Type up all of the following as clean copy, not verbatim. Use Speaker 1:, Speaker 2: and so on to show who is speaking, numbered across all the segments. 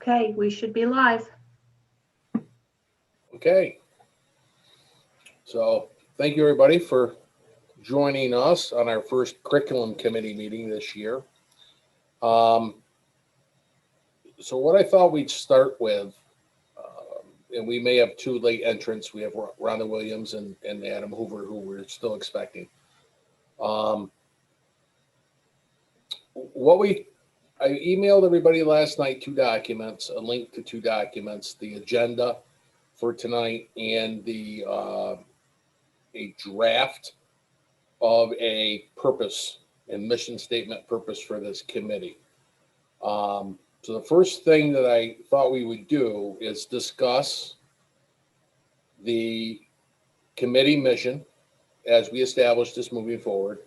Speaker 1: Okay, we should be live.
Speaker 2: Okay. So thank you everybody for joining us on our first curriculum committee meeting this year. So what I thought we'd start with, and we may have two late entrants. We have Rhonda Williams and Adam Hoover, who we're still expecting. I emailed everybody last night 2 documents, a link to 2 documents, the agenda for tonight and a draft of a purpose and mission statement purpose for this committee. So the first thing that I thought we would do is discuss the committee mission as we establish this moving forward.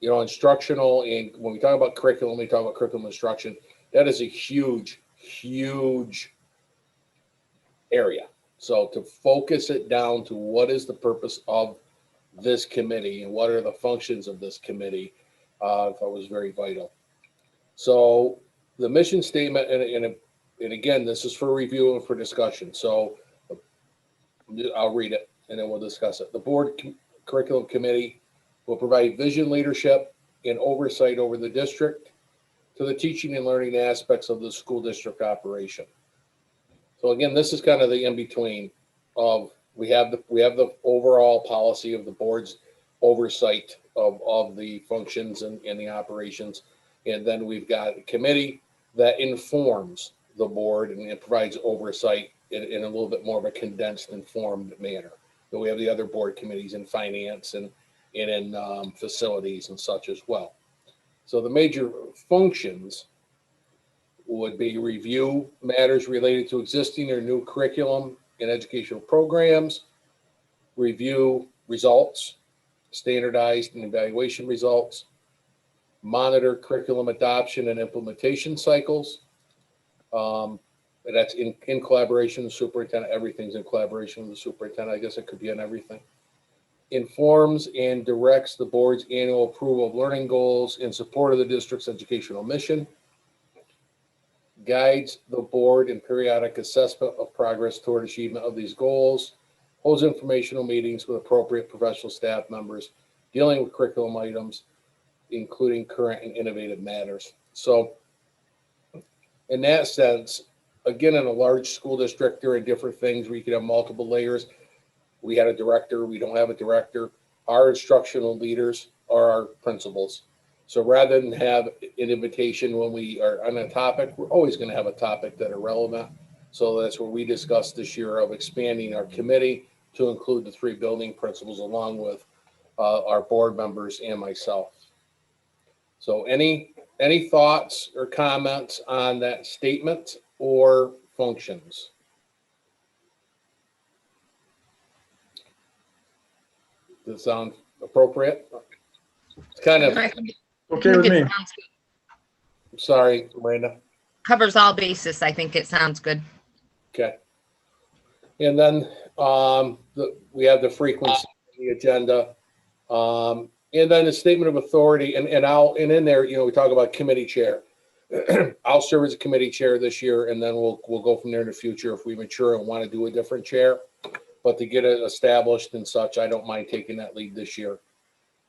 Speaker 2: Instructional, and when we talk about curriculum, we talk about curriculum instruction. That is a huge, huge area. So to focus it down to what is the purpose of this committee and what are the functions of this committee, I thought was very vital. So the mission statement, and again, this is for review and for discussion. So I'll read it and then we'll discuss it. The board curriculum committee will provide vision, leadership, and oversight over the district to the teaching and learning aspects of the school district operation. So again, this is kind of the in-between of we have the overall policy of the board's oversight of the functions and the operations. And then we've got a committee that informs the board and it provides oversight in a little bit more of a condensed, informed manner. But we have the other board committees in finance and in facilities and such as well. So the major functions would be review matters related to existing or new curriculum and educational programs, review results, standardized and evaluation results, monitor curriculum adoption and implementation cycles. That's in collaboration with the superintendent. Everything's in collaboration with the superintendent. I guess it could be on everything. Informs and directs the board's annual approval of learning goals in support of the district's educational mission. Guides the board in periodic assessment of progress toward achievement of these goals. Holds informational meetings with appropriate professional staff members dealing with curriculum items, including current and innovative matters. So in that sense, again, in a large school district, there are different things where you could have multiple layers. We had a director, we don't have a director. Our instructional leaders are our principals. So rather than have an invitation when we are on a topic, we're always going to have a topic that are relevant. So that's what we discussed this year of expanding our committee to include the 3 building principals along with our board members and myself. So any thoughts or comments on that statement or functions? Does it sound appropriate? It's kind of
Speaker 3: okay with me.
Speaker 2: I'm sorry, Miranda.
Speaker 4: Covers all bases. I think it sounds good.
Speaker 2: Okay. And then we have the frequency, the agenda, and then the statement of authority. And in there, we talk about committee chair. I'll serve as a committee chair this year, and then we'll go from there in the future if we mature and want to do a different chair. But to get it established and such, I don't mind taking that lead this year.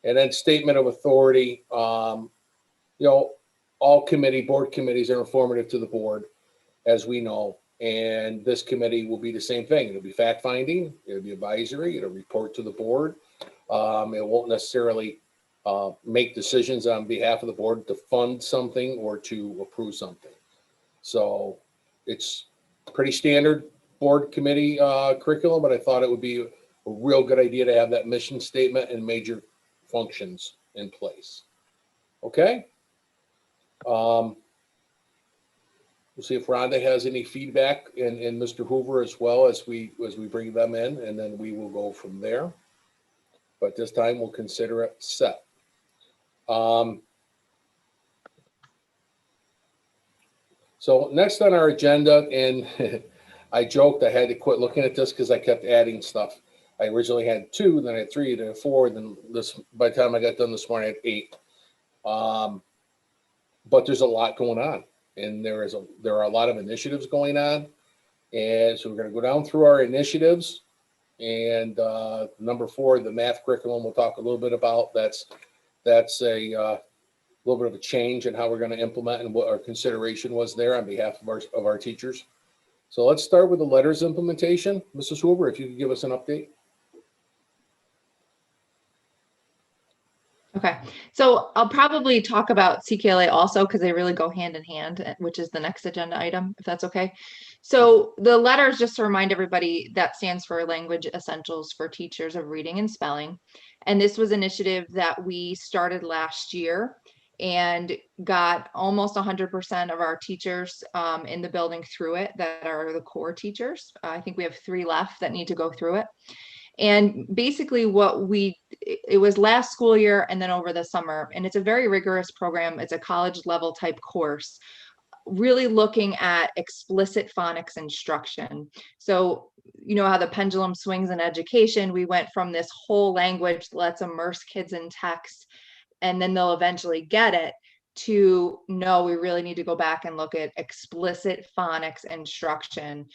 Speaker 2: And then statement of authority, all board committees are informative to the board, as we know. And this committee will be the same thing. It'll be fact finding, it'll be advisory, it'll report to the board. It won't necessarily make decisions on behalf of the board to fund something or to approve something. So it's pretty standard board committee curriculum, but I thought it would be a real good idea to have that mission statement and major functions in place. Okay. We'll see if Rhonda has any feedback and Mr. Hoover as well as we bring them in, and then we will go from there. But this time we'll consider it set. So next on our agenda, and I joked I had to quit looking at this because I kept adding stuff. I originally had 2, then I had 3, then I had 4, then by the time I got done this morning, I had 8. But there's a lot going on. and there are a lot of initiatives going on. And so we're going to go down through our initiatives. And number 4, the math curriculum, we'll talk a little bit about. That's a little bit of a change in how we're going to implement and what our consideration was there on behalf of our teachers. So let's start with the letters implementation. Mrs. Hoover, if you could give us an update.
Speaker 1: Okay, so I'll probably talk about CKLA also because they really go hand in hand, which is the next agenda item, if that's okay. So the letters, just to remind everybody, that stands for Language Essentials for Teachers of Reading and Spelling. And this was an initiative that we started last year and got almost 100% of our teachers in the building through it that are the core teachers. I think we have 3 left that need to go through it. And basically it was last school year and then over the summer, and it's a very rigorous program. It's a college level type course, really looking at explicit phonics instruction. So you know how the pendulum swings in education. We went from this whole language, let's immerse kids in text, and then they'll eventually get it, to no, we really need to go back and look at explicit phonics instruction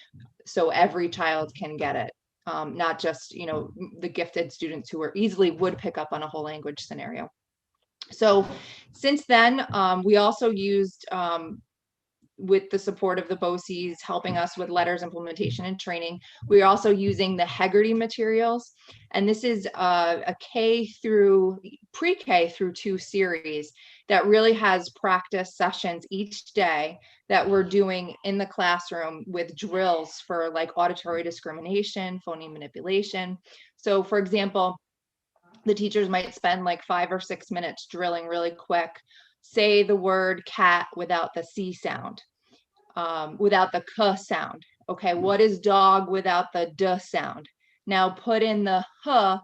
Speaker 1: so every child can get it. Not just, you know, the gifted students who easily would pick up on a whole language scenario. So since then, we also used, with the support of the BOCES helping us with letters implementation and training, we're also using the Hegarty materials. And this is a pre-K through 2 series that really has practice sessions each day that we're doing in the classroom with drills for like auditory discrimination, phoneme manipulation. So for example, the teachers might spend like 5 or 6 minutes drilling really quick, say the word cat without the C sound, without the K sound. Okay, what is dog without the D sound? Now put in the H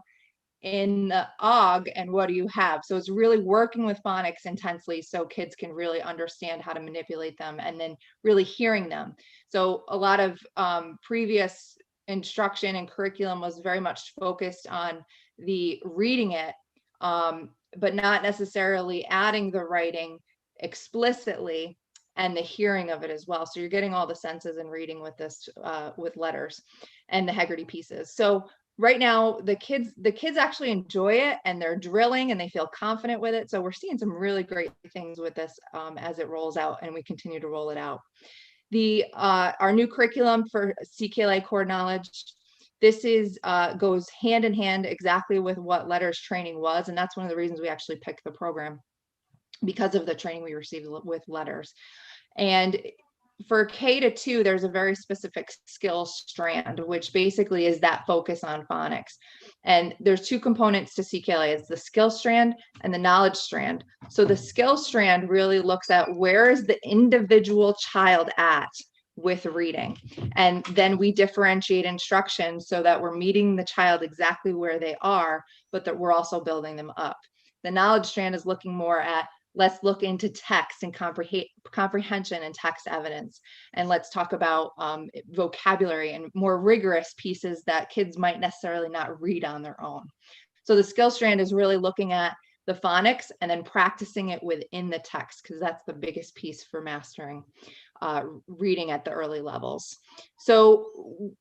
Speaker 1: in the OG, and what do you have? So it's really working with phonics intensely so kids can really understand how to manipulate them and then really hearing them. So a lot of previous instruction and curriculum was very much focused on the reading it, but not necessarily adding the writing explicitly and the hearing of it as well. So you're getting all the senses in reading with this, with letters and the Hegarty pieces. So right now, the kids actually enjoy it and they're drilling and they feel confident with it. So we're seeing some really great things with this as it rolls out, and we continue to roll it out. Our new curriculum for CKLA core knowledge, this is goes hand in hand exactly with what letters training was, and that's one of the reasons we actually picked the program, because of the training we received with letters. And for K-2, there's a very specific skill strand, which basically is that focus on phonics. And there's 2 components to CKLA. It's the skill strand and the knowledge strand. So the skill strand really looks at where is the individual child at with reading. And then we differentiate instruction so that we're meeting the child exactly where they are, but that we're also building them up. The knowledge strand is looking more at, let's look into text and comprehension and text evidence. And let's talk about vocabulary and more rigorous pieces that kids might necessarily not read on their own. So the skill strand is really looking at the phonics and then practicing it within the text, because that's the biggest piece for mastering reading at the early levels. So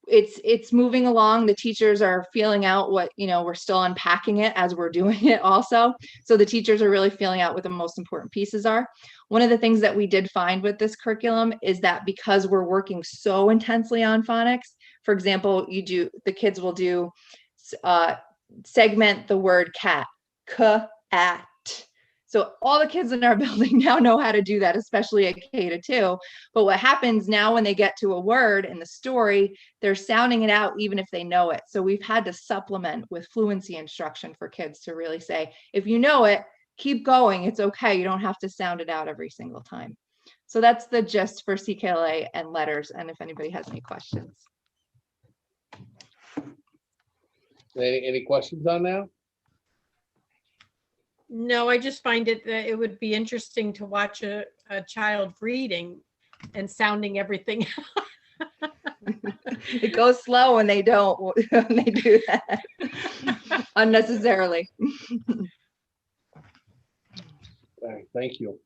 Speaker 1: it's moving along. The teachers are feeling out what, you know, we're still unpacking it as we're doing it also. So the teachers are really feeling out what the most important pieces are. One of the things that we did find with this curriculum is that because we're working so intensely on phonics, for example, the kids will do segment the word cat, K-at. So all the kids in our building now know how to do that, especially at K-2. But what happens now when they get to a word in the story, they're sounding it out even if they know it. So we've had to supplement with fluency instruction for kids to really say, if you know it, keep going. It's okay. You don't have to sound it out every single time. So that's the gist for CKLA and letters. And if anybody has any questions.
Speaker 2: Any questions on that?
Speaker 3: No, I just find that it would be interesting to watch a child reading and sounding everything out.
Speaker 1: It goes slow when they don't, when they do that unnecessarily.
Speaker 2: All right, thank you.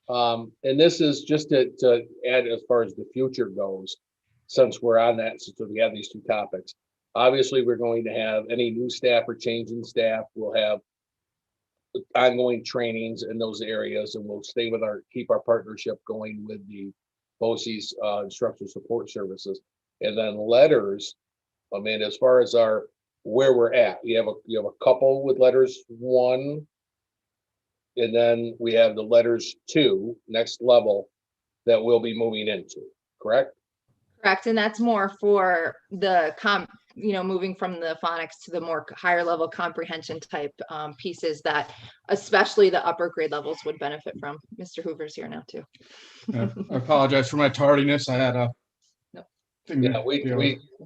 Speaker 2: And this is just to add as far as the future goes, since we're on that, since we have these two topics. Obviously, we're going to have any new staff or change in staff. We'll have ongoing trainings in those areas, and we'll keep our partnership going with the BOCES instructor support services. And then letters, I mean, as far as where we're at, you have a couple with letters 1, and then we have the letters 2, next level, that we'll be moving into, correct?
Speaker 1: Correct. And that's more for the moving from the phonics to the more higher level comprehension type pieces that especially the upper grade levels would benefit from. Mr. Hoover's here now too.
Speaker 5: I apologize for my tardiness. I had a thing.
Speaker 2: Yeah,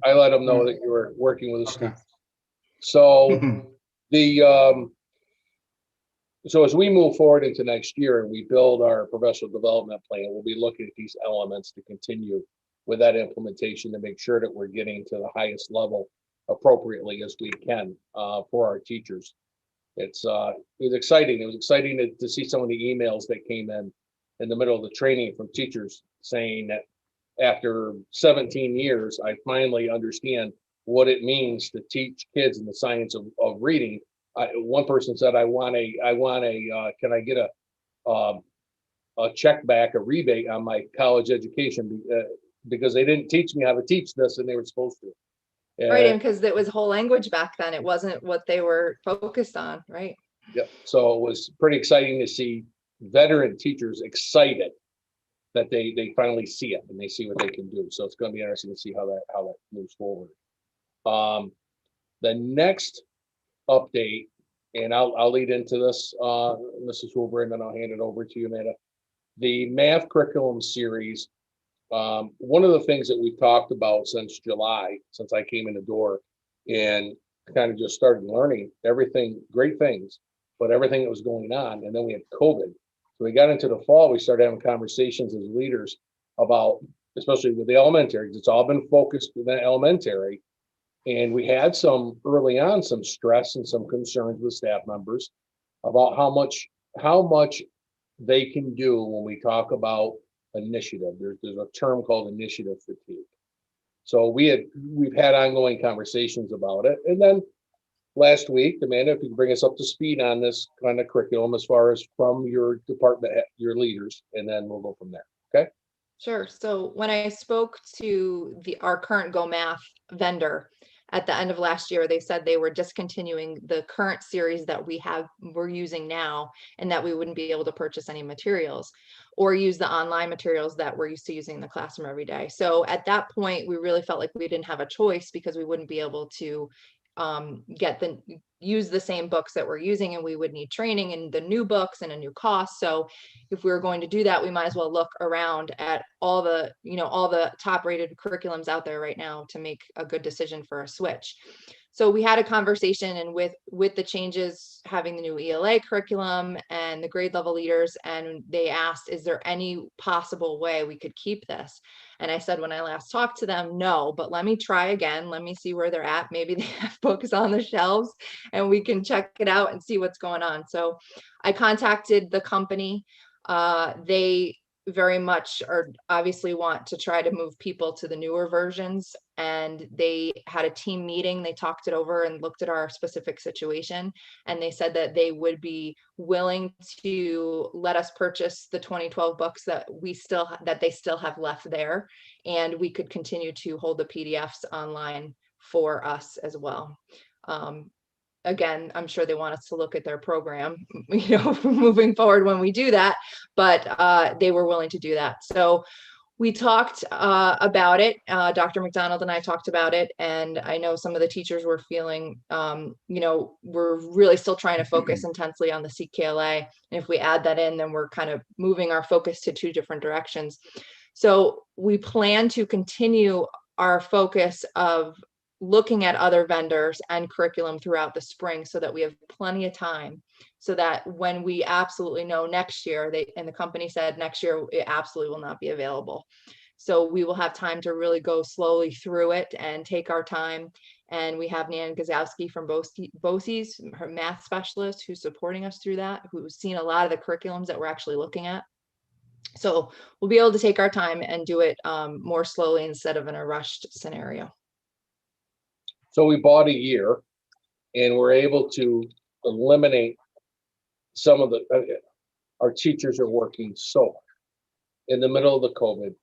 Speaker 2: I let them know that you were working with us. Okay. So so as we move forward into next year and we build our professional development plan, we'll be looking at these elements to continue with that implementation to make sure that we're getting to the highest level appropriately as we can for our teachers. It was exciting. It was exciting to see some of the emails that came in the middle of the training from teachers saying that after 17 years, I finally understand what it means to teach kids in the science of reading. One person said, can I get a check back, a rebate on my college education because they didn't teach me how to teach this and they were supposed to.
Speaker 1: Right, and because it was whole language back then, it wasn't what they were focused on, right?
Speaker 2: Yep. So it was pretty exciting to see veteran teachers excited that they finally see it and they see what they can do. So it's going to be interesting to see how that moves forward. The next update, and I'll lead into this, Mrs. Hoover, and then I'll hand it over to you, Amanda. The math curriculum series. One of the things that we've talked about since July, since I came in the door and kind of just started learning everything, great things, but everything that was going on. And then we had COVID. So we got into the fall, we started having conversations as leaders about, especially with the elementary, because it's all been focused in the elementary. And we had early on some stress and some concerns with staff members about how much they can do when we talk about initiative. There's a term called initiative fatigue. So we've had ongoing conversations about it. And then last week, Amanda, if you can bring us up to speed on this kind of curriculum as far as from your department, your leaders, and then we'll go from there. Okay.
Speaker 1: Sure. So when I spoke to our current Go Math vendor at the end of last year, they said they were discontinuing the current series that we're using now, and that we wouldn't be able to purchase any materials or use the online materials that we're used to using in the classroom every day. So at that point, we really felt like we didn't have a choice because we wouldn't be able to use the same books that we're using, and we would need training in the new books and a new cost. So if we were going to do that, we might as well look around at all the top rated curriculums out there right now to make a good decision for a switch. So we had a conversation, and with the changes, having the new ELA curriculum and the grade level leaders, and they asked, is there any possible way we could keep this? And I said, when I last talked to them, no, but let me try again. Let me see where they're at. Maybe they have books on the shelves and we can check it out and see what's going on. So I contacted the company. They very much obviously want to try to move people to the newer versions, and they had a team meeting. They talked it over and looked at our specific situation, and they said that they would be willing to let us purchase the 2012 books that they still have left there, and we could continue to hold the PDFs online for us as well. Again, I'm sure they want us to look at their program, moving forward when we do that, but they were willing to do that. So we talked about it. Dr. McDonald and I talked about it, and I know some of the teachers were feeling, we're really still trying to focus intensely on the CKLA. And if we add that in, then we're kind of moving our focus to two different directions. So we plan to continue our focus of looking at other vendors and curriculum throughout the spring so that we have plenty of time, so that when we absolutely know next year, the company said next year it absolutely will not be available. So we will have time to really go slowly through it and take our time. And we have Nan Gazowski from BOCES, her math specialist, who's supporting us through that, who's seen a lot of the curriculums that we're actually looking at. So we'll be able to take our time and do it more slowly instead of in a rushed scenario.
Speaker 2: So we bought a year and we're able to eliminate some of the, our teachers are working so hard in the middle of the COVID,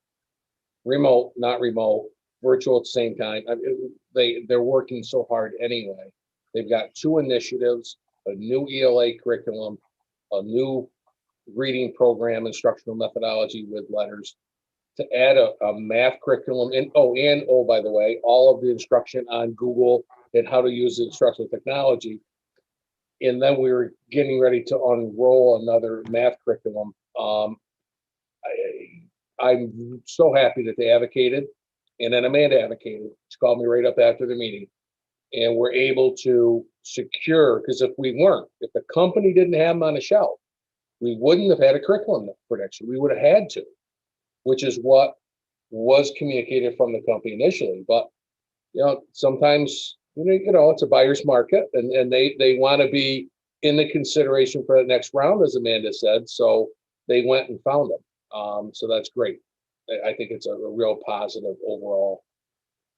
Speaker 2: remote, not remote, virtual at the same time. I mean, they're working so hard anyway. They've got 2 initiatives, a new ELA curriculum, a new reading program, instructional methodology with letters, to add a math curriculum. And by the way, all of the instruction on Google and how to use the instructional technology. And then we were getting ready to unroll another math curriculum. I'm so happy that they advocated, and then Amanda advocated. She called me right up after the meeting, and we're able to secure, because if the company didn't have them on the shelf, we wouldn't have had a curriculum for next year. We would have had to, which is what was communicated from the company initially. But sometimes it's a buyer's market, and they want to be in the consideration for the next round, as Amanda said. So they went and found them. So that's great. I think it's a real positive overall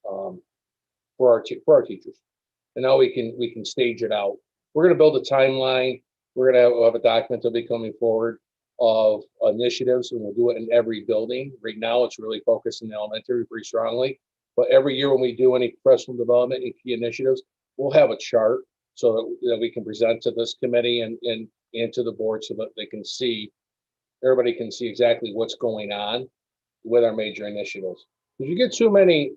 Speaker 2: for our teachers. And now we can stage it out. We're going to build a timeline. We're going to have a document that'll be coming forward of initiatives, and we'll do it in every building. Right now, it's really focused in the elementary pretty strongly. But every year when we do any professional development and key initiatives, we'll have a chart so that we can present to this committee and to the board so that everybody can see exactly what's going on with our major initiatives. If you get too many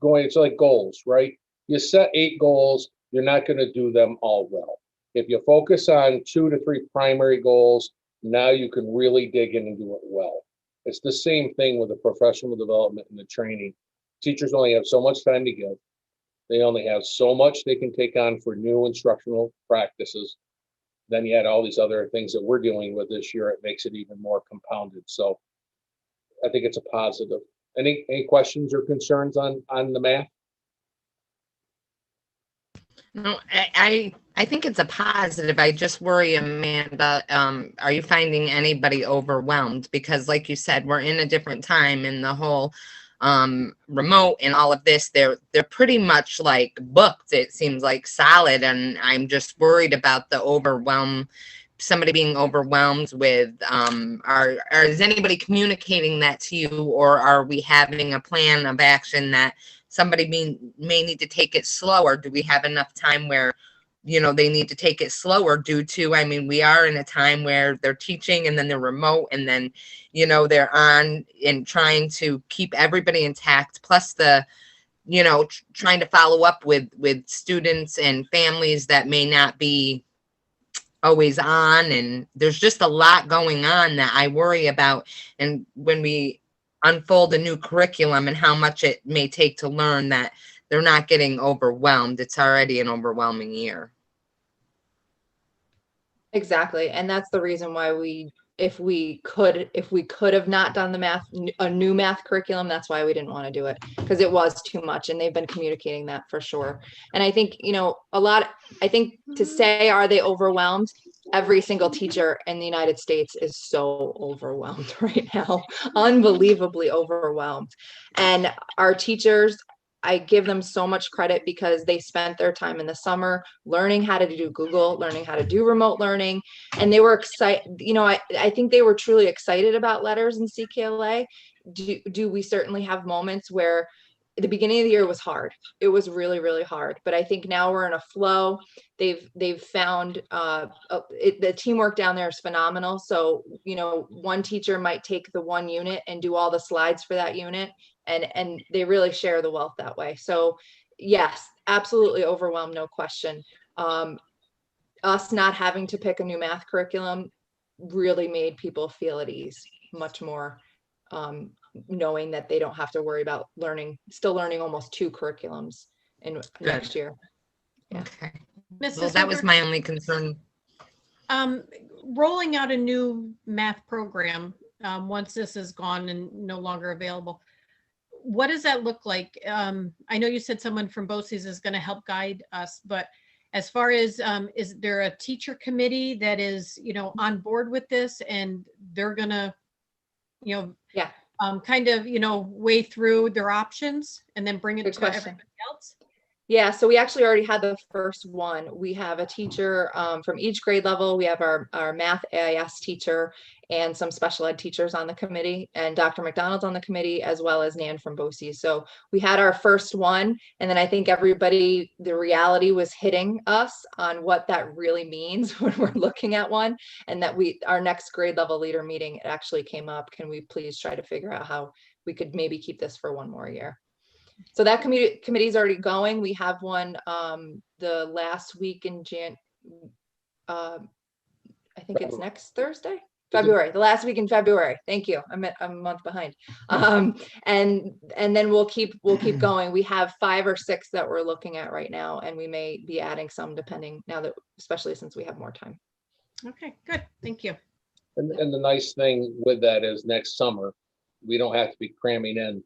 Speaker 2: going, it's like goals, right? You set 8 goals, you're not going to do them all well. If you focus on 2 to 3 primary goals, now you can really dig in and do it well. It's the same thing with the professional development and the training. Teachers only have so much time to give. They only have so much they can take on for new instructional practices. Then you add all these other things that we're dealing with this year, it makes it even more compounded. So I think it's a positive. Any questions or concerns on the math?
Speaker 4: No, I think it's a positive. I just worry, Amanda, are you finding anybody overwhelmed? Because like you said, we're in a different time, and the whole remote and all of this, they're pretty much like booked. It seems like solid, and I'm just worried about the overwhelm. Somebody being overwhelmed with is anybody communicating that to you, or are we having a plan of action that somebody may need to take it slower? Do we have enough time where they need to take it slower due to, we are in a time where they're teaching and then they're remote, and then they're on and trying to keep everybody intact, plus the trying to follow up with students and families that may not be always on, and there's just a lot going on that I worry about. And when we unfold a new curriculum and how much it may take to learn, that they're not getting overwhelmed. It's already an overwhelming year.
Speaker 1: Exactly. And that's the reason why if we could have not done a new math curriculum, that's why we didn't want to do it, because it was too much, and they've been communicating that for sure. And I think, I think to say, are they overwhelmed? Every single teacher in the United States is so overwhelmed right now, unbelievably overwhelmed. And our teachers, I give them so much credit because they spent their time in the summer learning how to do Google, learning how to do remote learning. And they were excited. I think they were truly excited about letters and CKLA. Do we certainly have moments where the beginning of the year was hard. It was really, really hard. But I think now we're in a flow. They've found the teamwork down there is phenomenal. So, one teacher might take the one unit and do all the slides for that unit. And they really share the wealth that way. So yes, absolutely overwhelmed, no question. Us not having to pick a new math curriculum really made people feel at ease much more, knowing that they don't have to worry about still learning almost 2 curriculums in next year.
Speaker 4: Yeah. Okay.
Speaker 3: Mrs.
Speaker 4: That was my only concern.
Speaker 3: Rolling out a new math program, once this is gone and no longer available, what does that look like? I know you said someone from BOCES is going to help guide us, but as far as, is there a teacher committee that is, on board with this, and they're going to
Speaker 1: Yeah.
Speaker 3: Kind of, weigh through their options and then bring it
Speaker 1: Good
Speaker 3: to
Speaker 1: question.
Speaker 3: everybody else?
Speaker 1: Yeah, so we actually already had the first one. We have a teacher from each grade level. We have our math AIS teacher and some special ed teachers on the committee, and Dr. McDonald's on the committee, as well as Nan from BOCES. So we had our first one, and then I think everybody, the reality was hitting us on what that really means when we're looking at one, and that our next grade level leader meeting, it actually came up. Can we please try to figure out how we could maybe keep this for one more year? So that committee is already going. We have one the last week in I think it's next Thursday, February, the last week in February. Thank you. I'm a month behind. And then we'll keep going. We have 5 or 6 that we're looking at right now, and we may be adding some depending now that, especially since we have more time.
Speaker 3: Okay, good. Thank you.
Speaker 2: And the nice thing with that is next summer, we don't have to be cramming in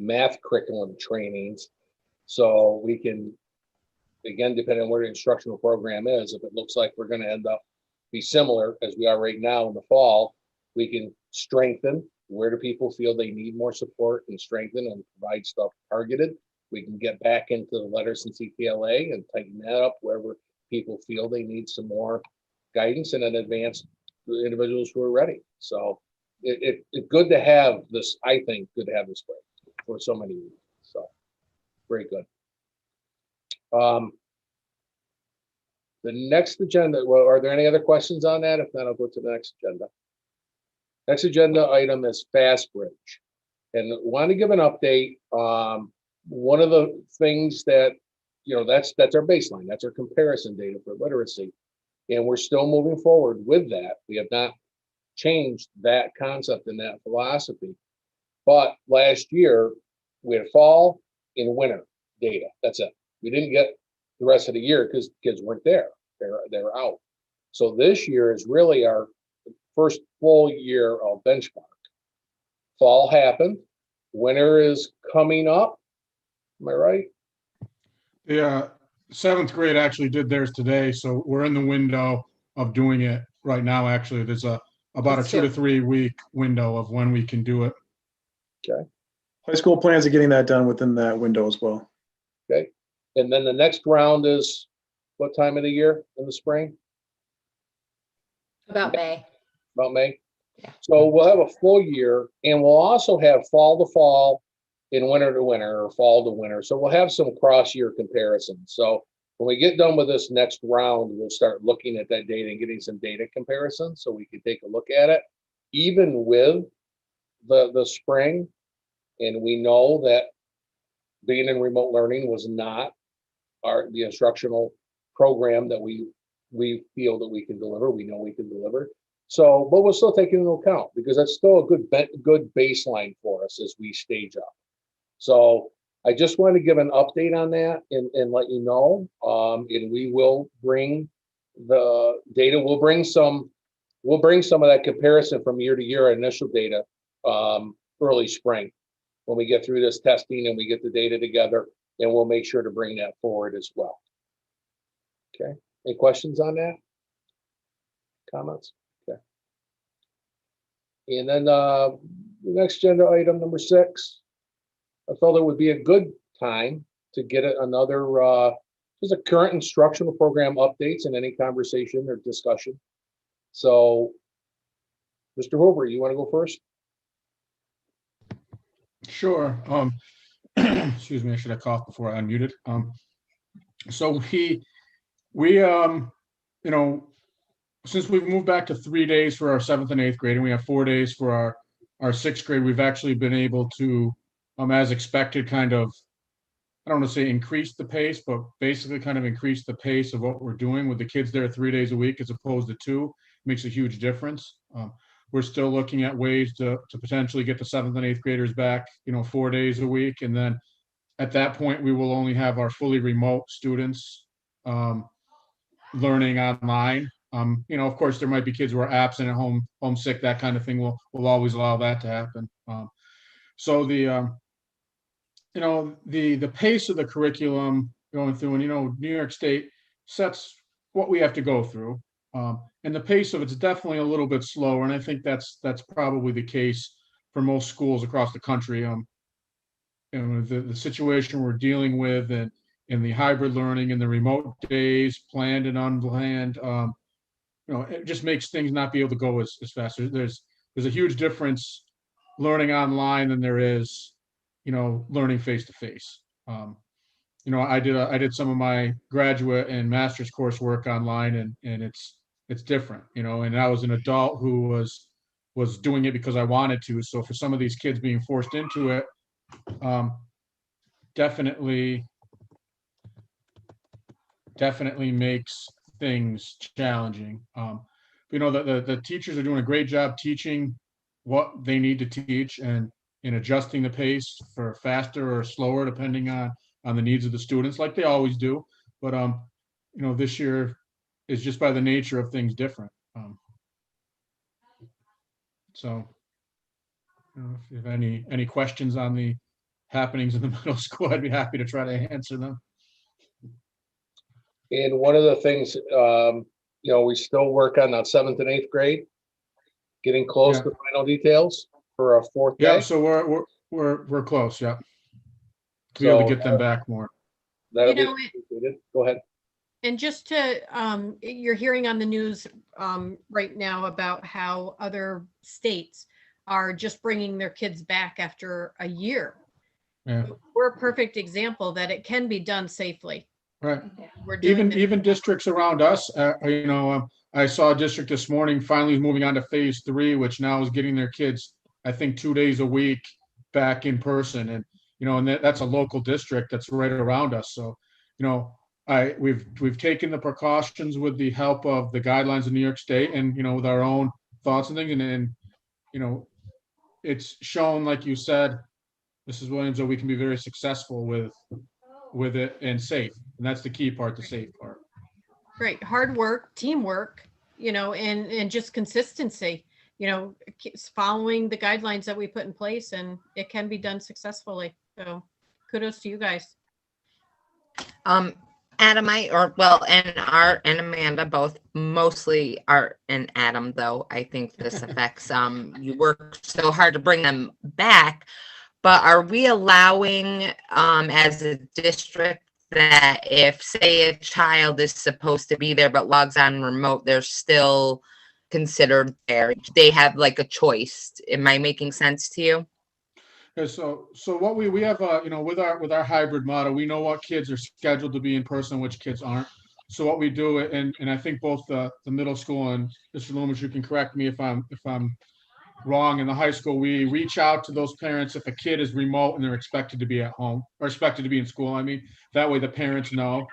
Speaker 2: math curriculum trainings. So we can, again, depending on where the instructional program is, if it looks like we're going to end up be similar as we are right now in the fall, we can strengthen. Where do people feel they need more support, and strengthen and provide stuff targeted? We can get back into the letters and CTLA and tighten that up wherever people feel they need some more guidance, and then advance the individuals who are ready. So it's good to have this, I think, good to have this break for so many reasons. So very good. The next agenda, well, are there any other questions on that? If not, I'll go to the next agenda. Next agenda item is FastBridge. And want to give an update. One of the things that, that's our baseline. That's our comparison data for literacy. And we're still moving forward with that. We have not changed that concept and that philosophy. But last year, we had fall and winter data. That's it. We didn't get the rest of the year because kids weren't there. They were out. So this year is really our first full year of benchmark. Fall happened. Winter is coming up. Am I right?
Speaker 5: Yeah, 7th grade actually did theirs today, so we're in the window of doing it right now. Actually, there's about a 2 to 3 week window of when we can do it.
Speaker 2: Okay.
Speaker 6: High school plans on getting that done within that window as well.
Speaker 2: Okay. And then the next round is what time of the year in the spring?
Speaker 1: About May.
Speaker 2: About May.
Speaker 1: Yeah.
Speaker 2: So we'll have a full year, and we'll also have fall to fall and winter to winter, or fall to winter. So we'll have some cross year comparisons. So when we get done with this next round, we'll start looking at that data and getting some data comparisons so we can take a look at it, even with the spring. And we know that being in remote learning was not the instructional program that we feel that we can deliver. We know we can deliver. So, but we'll still take it into account, because that's still a good baseline for us as we stage up. So I just want to give an update on that and let you know. And we will bring the data. We'll bring some of that comparison from year to year, initial data, early spring, when we get through this testing and we get the data together, and we'll make sure to bring that forward as well. Okay. Any questions on that? Comments? Okay. And then the next agenda item, number 6, I felt it would be a good time to get another just a current instructional program updates and any conversation or discussion. So, Mr. Hoover, you want to go first?
Speaker 5: Sure. Excuse me, I should have coughed before I unmuted. So since we've moved back to 3 days for our 7th and 8th grade, and we have 4 days for our 6th grade, we've actually been able to, as expected, kind of, I don't want to say increase the pace, but basically kind of increase the pace of what we're doing with the kids there 3 days a week as opposed to 2. Makes a huge difference. We're still looking at ways to potentially get the 7th and 8th graders back, 4 days a week. And then at that point, we will only have our fully remote students learning online. Of course, there might be kids who are absent at home, homesick, that kind of thing. We'll always allow that to happen. So the pace of the curriculum going through, and New York State sets what we have to go through, and the pace of it's definitely a little bit slower, and I think that's probably the case for most schools across the country. The situation we're dealing with and in the hybrid learning and the remote days, planned and unplanned, it just makes things not be able to go as fast. There's a huge difference learning online than there is, learning face to face. I did some of my graduate and master's coursework online, and it's different, and I was an adult who was doing it because I wanted to. So for some of these kids being forced into it, definitely makes things challenging. The teachers are doing a great job teaching what they need to teach and in adjusting the pace for faster or slower depending on the needs of the students, like they always do. But this year is just by the nature of things different. So if you have any questions on the happenings in the middle school, I'd be happy to try to answer them.
Speaker 2: And one of the things, we still work on that 7th and 8th grade, getting close
Speaker 5: Yeah.
Speaker 2: to final details for a 4th
Speaker 5: Yeah,
Speaker 2: day.
Speaker 5: so we're close. Yeah, to be able to get them back more.
Speaker 2: That'll be appreciated. Go ahead.
Speaker 3: And just to, you're hearing on the news right now about how other states are just bringing their kids back after a year.
Speaker 5: Yeah.
Speaker 3: We're a perfect example that it can be done safely.
Speaker 5: Right.
Speaker 3: We're doing
Speaker 5: Even districts around us, I saw a district this morning finally moving on to phase 3, which now is getting their kids, I think, 2 days a week back in person. And, and that's a local district that's right around us. So, we've taken the precautions with the help of the guidelines of New York State and, with our own thoughts and things. And it's shown, like you said, Mrs. Williams, that we can be very successful with it and safe. And that's the key part, the safe part.
Speaker 3: Great. Hard work, teamwork, and just consistency, following the guidelines that we put in place, and it can be done successfully. So kudos to you guys.
Speaker 4: Adam, and Art and Amanda, both, mostly Art and Adam, though I think this affects, you work so hard to bring them back, but are we allowing, as a district, that if, say, a child is supposed to be there but logs on remote, they're still considered there? They have like a choice. Am I making sense to you?
Speaker 5: Yeah, so what we have, with our hybrid model, we know what kids are scheduled to be in person, which kids aren't. So what we do, and I think both the middle school and Mr. Loomis, you can correct me if I'm wrong, in the high school, we reach out to those parents if a kid is remote and they're expected to be at home or expected to be in school. I mean, that way the parents know,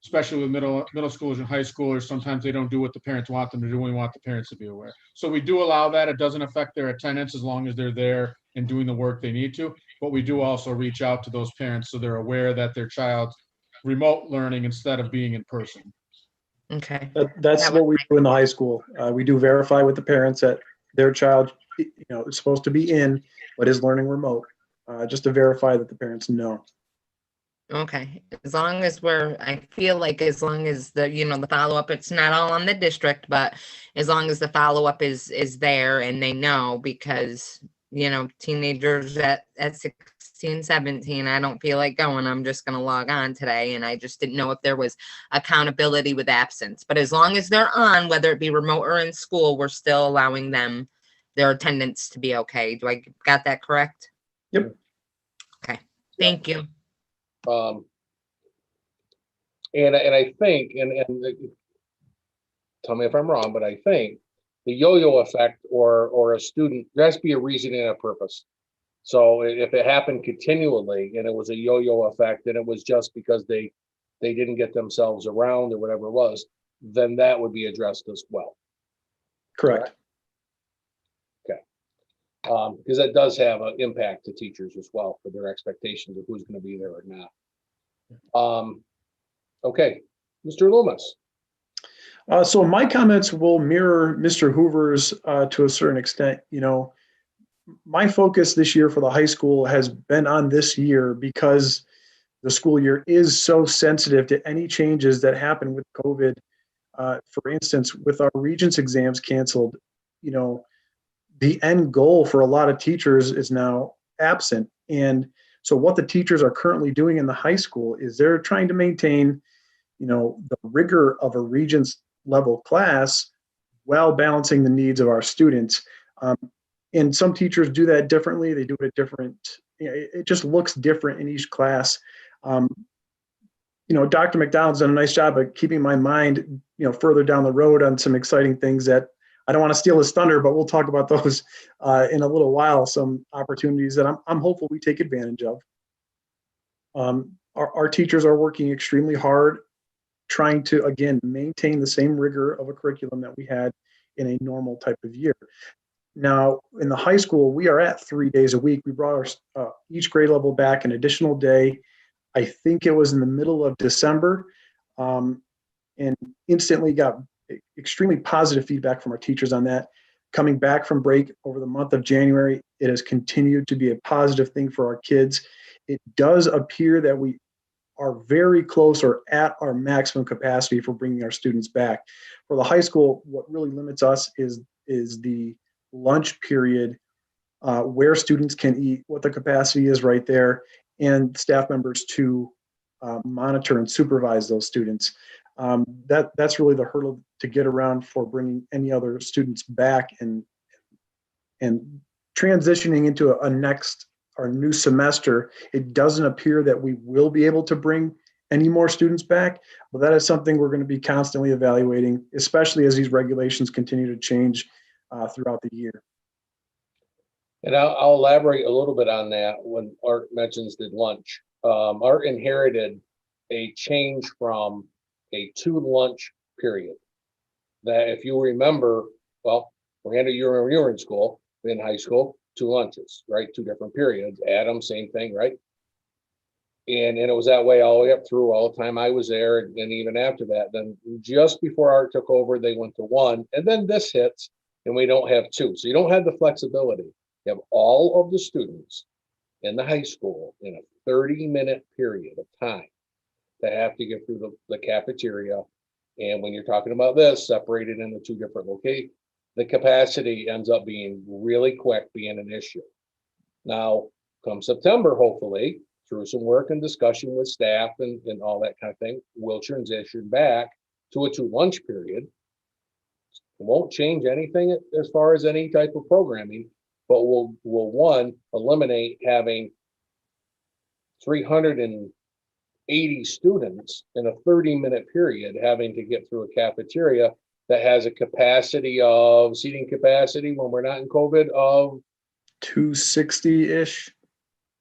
Speaker 5: especially with middle schoolers and high schoolers, sometimes they don't do what the parents want them to do. We want the parents to be aware. So we do allow that. It doesn't affect their attendance as long as they're there and doing the work they need to. But we do also reach out to those parents so they're aware that their child's remote learning instead of being in person.
Speaker 4: Okay.
Speaker 6: That's what we do in the high school. We do verify with the parents that their child, is supposed to be in, but is learning remote, just to verify that the parents know.
Speaker 4: Okay. As long as I feel like as long as the follow-up, it's not all on the district, but as long as the follow-up is there and they know, because, teenagers at 16, 17, I don't feel like going, I'm just going to log on today. And I just didn't know if there was accountability with absence, but as long as they're on, whether it be remote or in school, we're still allowing them their attendance to be okay. Do I got that correct?
Speaker 6: Yep.
Speaker 4: Okay. Thank you.
Speaker 2: And I think, and tell me if I'm wrong, but I think the yo-yo effect or a student, there has to be a reason and a purpose. So if it happened continually and it was a yo-yo effect and it was just because they didn't get themselves around or whatever it was, then that would be addressed as well.
Speaker 6: Correct.
Speaker 2: Okay. Because that does have an impact to teachers as well for their expectations of who's going to be there or not. Okay, Mr. Loomis.
Speaker 6: So my comments will mirror Mr. Hoover's to a certain extent. My focus this year for the high school has been on this year because the school year is so sensitive to any changes that happen with COVID. For instance, with our Regents exams canceled, the end goal for a lot of teachers is now absent. And so what the teachers are currently doing in the high school is they're trying to maintain, the rigor of a Regents level class while balancing the needs of our students. And some teachers do that differently. They do it different. It just looks different in each class. Dr. McDonald's done a nice job of keeping my mind, further down the road on some exciting things that I don't want to steal his thunder, but we'll talk about those in a little while. Some opportunities that I'm hopeful we take advantage of. Our teachers are working extremely hard, trying to, again, maintain the same rigor of a curriculum that we had in a normal type of year. Now, in the high school, we are at 3 days a week. We brought our each grade level back an additional day. I think it was in the middle of December, and instantly got extremely positive feedback from our teachers on that. Coming back from break over the month of January, it has continued to be a positive thing for our kids. It does appear that we are very close or at our maximum capacity for bringing our students back. For the high school, what really limits us is the lunch period, where students can eat, what the capacity is right there, and staff members to monitor and supervise those students. That's really the hurdle to get around for bringing any other students back and transitioning into our new semester. It doesn't appear that we will be able to bring any more students back, but that is something we're going to be constantly evaluating, especially as these regulations continue to change throughout the year.
Speaker 2: And I'll elaborate a little bit on that when Art mentions the lunch. Art inherited a change from a 2 lunch period. That, if you remember, well, Miranda, you were in school, in high school, 2 lunches, right? 2 different periods. Adam, same thing, right? And it was that way all the way up through all the time I was there, and even after that. Then just before Art took over, they went to 1, and then this hits, and we don't have 2. So you don't have the flexibility. You have all of the students in the high school in a 30-minute period of time that have to get through the cafeteria. And when you're talking about this, separated into 2 different locations, the capacity ends up being really quick, being an issue. Now, come September, hopefully, through some work and discussion with staff and all that kind of thing, we'll transition back to a 2 lunch period. It won't change anything as far as any type of programming, but we'll one, eliminate having 380 students in a 30-minute period having to get through a cafeteria that has a seating capacity when we're not in COVID of
Speaker 6: 260-ish.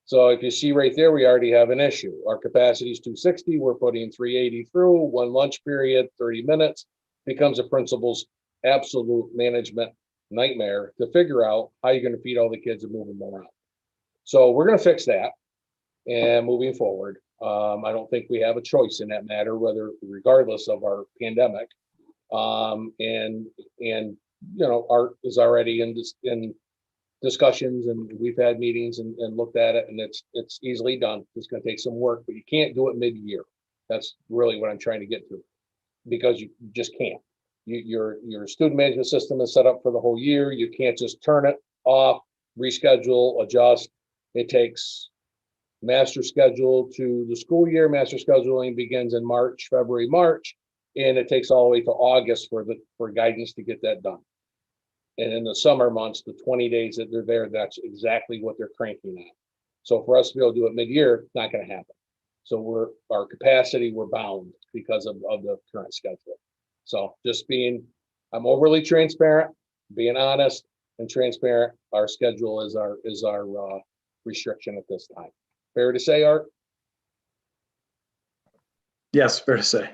Speaker 2: So if you see right there, we already have an issue. Our capacity is 260. We're putting 380 through 1 lunch period, 30 minutes, becomes a principal's absolute management nightmare to figure out how you're going to feed all the kids and move them around. So we're going to fix that. And moving forward, I don't think we have a choice in that matter, regardless of our pandemic. Art is already in discussions, and we've had meetings and looked at it, and it's easily done. It's going to take some work, but you can't do it mid-year. That's really what I'm trying to get to, because you just can't. Your student management system is set up for the whole year. You can't just turn it off, reschedule, adjust. It takes master schedule to the school year. Master scheduling begins in February, March, and it takes all the way to August for guidance to get that done. And in the summer months, the 20 days that they're there, that's exactly what they're cranking on. So for us to be able to do it mid-year, it's not going to happen. So our capacity, we're bound because of the current schedule. So I'm overly transparent, being honest and transparent. Our schedule is our restriction at this time. Fair to say, Art?
Speaker 6: Yes, fair to say.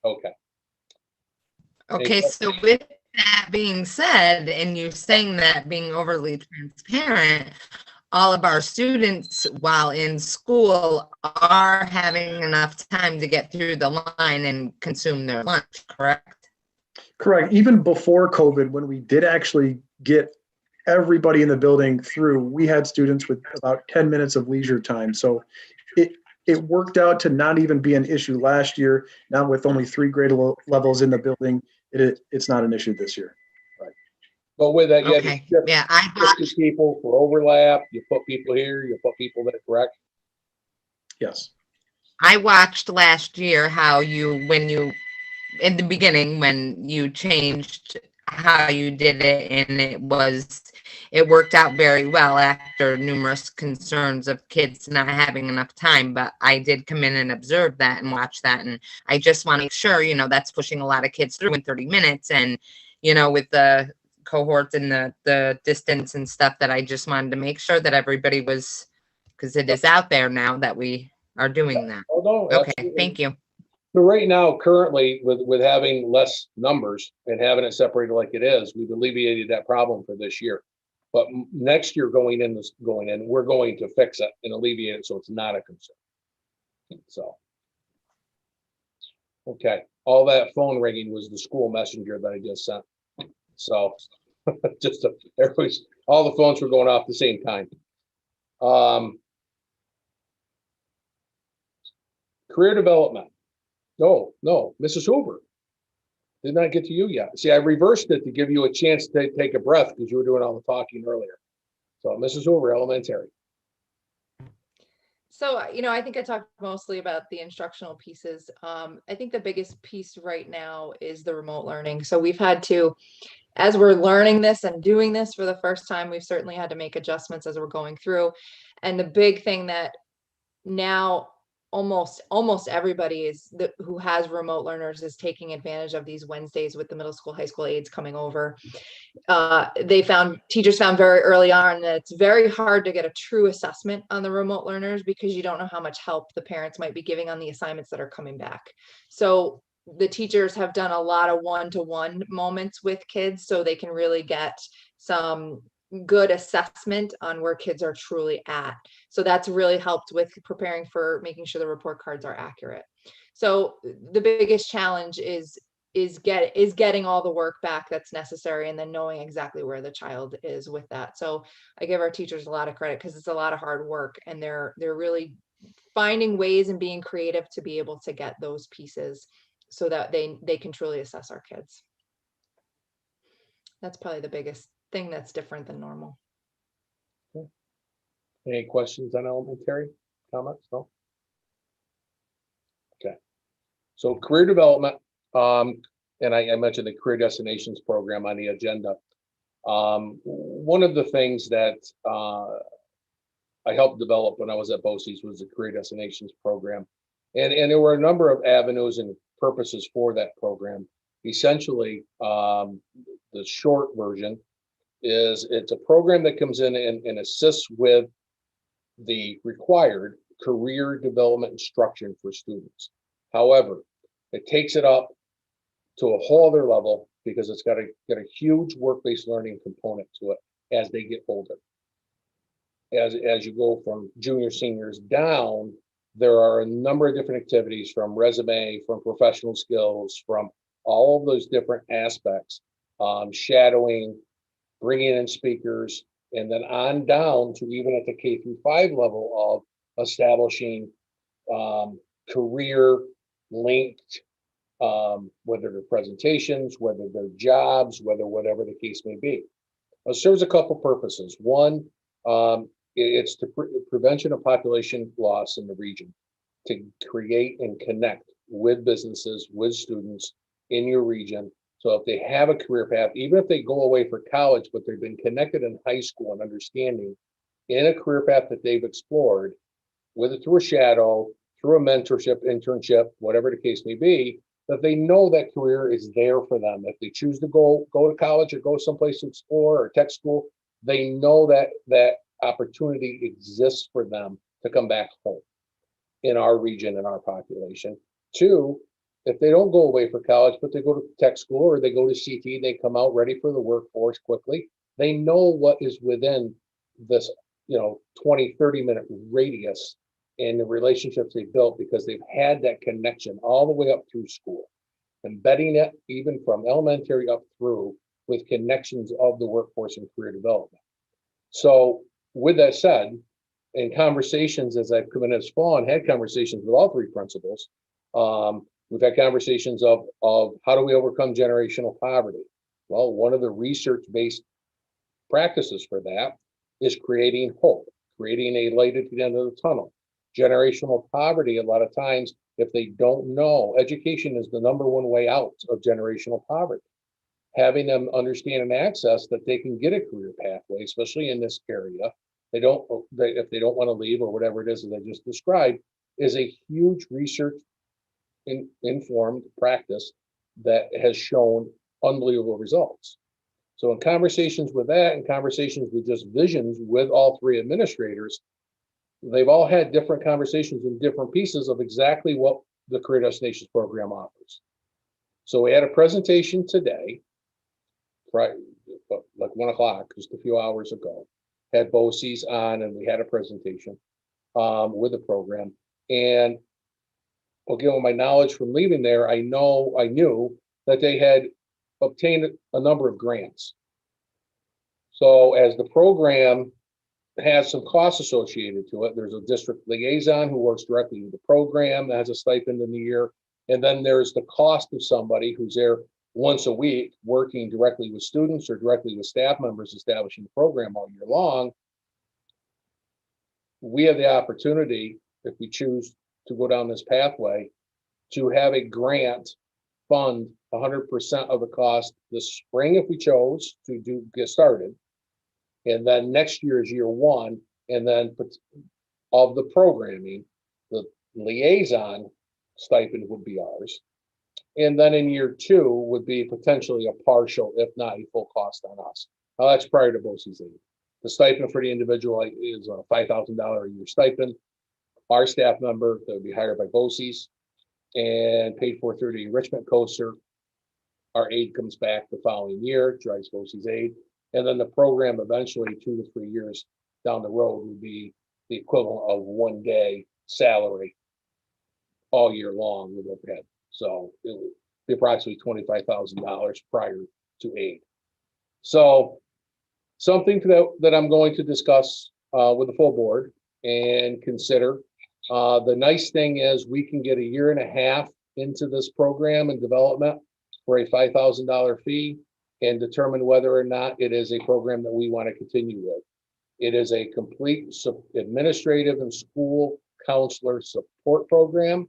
Speaker 2: Okay.
Speaker 4: Okay, so with that being said, and you saying that being overly transparent, all of our students while in school are having enough time to get through the line and consume their lunch, correct?
Speaker 6: Correct. Even before COVID, when we did actually get everybody in the building through, we had students with about 10 minutes of leisure time. So it worked out to not even be an issue last year. Now with only 3 grade levels in the building, it's not an issue this year.
Speaker 2: Right. But with that, you had to
Speaker 4: Okay,
Speaker 2: shift
Speaker 4: yeah, I watched,
Speaker 2: 50 people for overlap. You put people here, you put people there, correct?
Speaker 6: Yes.
Speaker 4: I watched last year how you, when you, in the beginning, when you changed how you did it, and it worked out very well after numerous concerns of kids not having enough time. But I did come in and observe that and watch that. And I just want to make sure, that's pushing a lot of kids through in 30 minutes. And, with the cohorts and the distance and stuff, that I just wanted to make sure that everybody was, because it is out there now that we are doing that.
Speaker 2: Oh, no,
Speaker 4: Okay,
Speaker 2: absolutely.
Speaker 4: thank you.
Speaker 2: So right now, currently, with having less numbers and having it separated like it is, we've alleviated that problem for this year. But next year going in, we're going to fix it and alleviate it so it's not a concern. So, okay, all that phone ringing was the school messenger that I just sent. So, all the phones were going off at the same time. Career development. No, Mrs. Hoover. Did not get to you yet. See, I reversed it to give you a chance to take a breath because you were doing all the talking earlier. So Mrs. Hoover, elementary.
Speaker 1: So, I think I talked mostly about the instructional pieces. I think the biggest piece right now is the remote learning. So we've had to, as we're learning this and doing this for the first time, we've certainly had to make adjustments as we're going through. And the big thing that now almost everybody who has remote learners is taking advantage of these Wednesdays with the middle school, high school aides coming over. Teachers found very early on that it's very hard to get a true assessment on the remote learners because you don't know how much help the parents might be giving on the assignments that are coming back. So the teachers have done a lot of one-to-one moments with kids so they can really get some good assessment on where kids are truly at. So that's really helped with preparing for making sure the report cards are accurate. So the biggest challenge is getting all the work back that's necessary and then knowing exactly where the child is with that. So I give our teachers a lot of credit because it's a lot of hard work and they're really finding ways and being creative to be able to get those pieces so that they can truly assess our kids. That's probably the biggest thing that's different than normal.
Speaker 2: Any questions on elementary comments? No. Okay. So career development, and I mentioned the career destinations program on the agenda. One of the things that I helped develop when I was at BOCES was the career destinations program, and there were a number of avenues and purposes for that program. Essentially, the short version is it's a program that comes in and assists with the required career development instruction for students. However, it takes it up to a whole other level because it's got a huge work-based learning component to it as they get older. As you go from junior, seniors down, there are a number of different activities from resume, from professional skills, from all of those different aspects, shadowing, bringing in speakers, and then on down to even at the K-5 level of establishing career linked, whether they're presentations, whether they're jobs, whatever the case may be. It serves a couple purposes. One, it's to prevention of population loss in the region, to create and connect with businesses, with students in your region. So if they have a career path, even if they go away for college, but they've been connected in high school and understanding in a career path that they've explored, whether through a shadow, through a mentorship, internship, whatever the case may be, that they know that career is there for them. If they choose to go to college or go someplace to explore or tech school, they know that opportunity exists for them to come back home in our region, in our population. Two, if they don't go away for college, but they go to tech school or they go to CT, they come out ready for the workforce quickly. They know what is within this, 20, 30-minute radius and the relationships they built because they've had that connection all the way up through school, embedding it even from elementary up through with connections of the workforce and career development. So with that said, in conversations as I've come in as fall and had conversations with all three principals, we've had conversations of how do we overcome generational poverty? Well, one of the research-based practices for that is creating hope, creating a light at the end of the tunnel. Generational poverty, a lot of times, if they don't know, education is the number one way out of generational poverty. Having them understand and access that they can get a career pathway, especially in this area. If they don't want to leave or whatever it is that I just described, is a huge research informed practice that has shown unbelievable results. So in conversations with that and conversations with just visions with all three administrators, they've all had different conversations in different pieces of exactly what the Career Destinations program offers. So we had a presentation today, like 1 o'clock, just a few hours ago, had BOCES on, and we had a presentation with the program. And again, with my knowledge from leaving there, I knew that they had obtained a number of grants. So as the program has some costs associated to it, there's a district liaison who works directly with the program that has a stipend in the year. And then there's the cost of somebody who's there once a week working directly with students or directly with staff members establishing the program all year long. We have the opportunity, if we choose to go down this pathway, to have a grant fund 100% of the cost this spring if we chose to get started. And then next year is year one, and then of the programming, the liaison stipend would be ours. And then in year two would be potentially a partial, if not a full cost on us. Now that's prior to BOCES aid. The stipend for the individual is a $5,000 a year stipend. Our staff member that would be hired by BOCES and paid for through the enrichment coaster. Our aid comes back the following year, drives BOCES aid. And then the program eventually 2 to 3 years down the road would be the equivalent of 1 day salary all year long with overhead. So it would be approximately $25,000 prior to aid. So something that I'm going to discuss with the full board and consider. The nice thing is we can get 1.5 years into this program and development for a $5,000 fee and determine whether or not it is a program that we want to continue with. It is a complete administrative and school counselor support program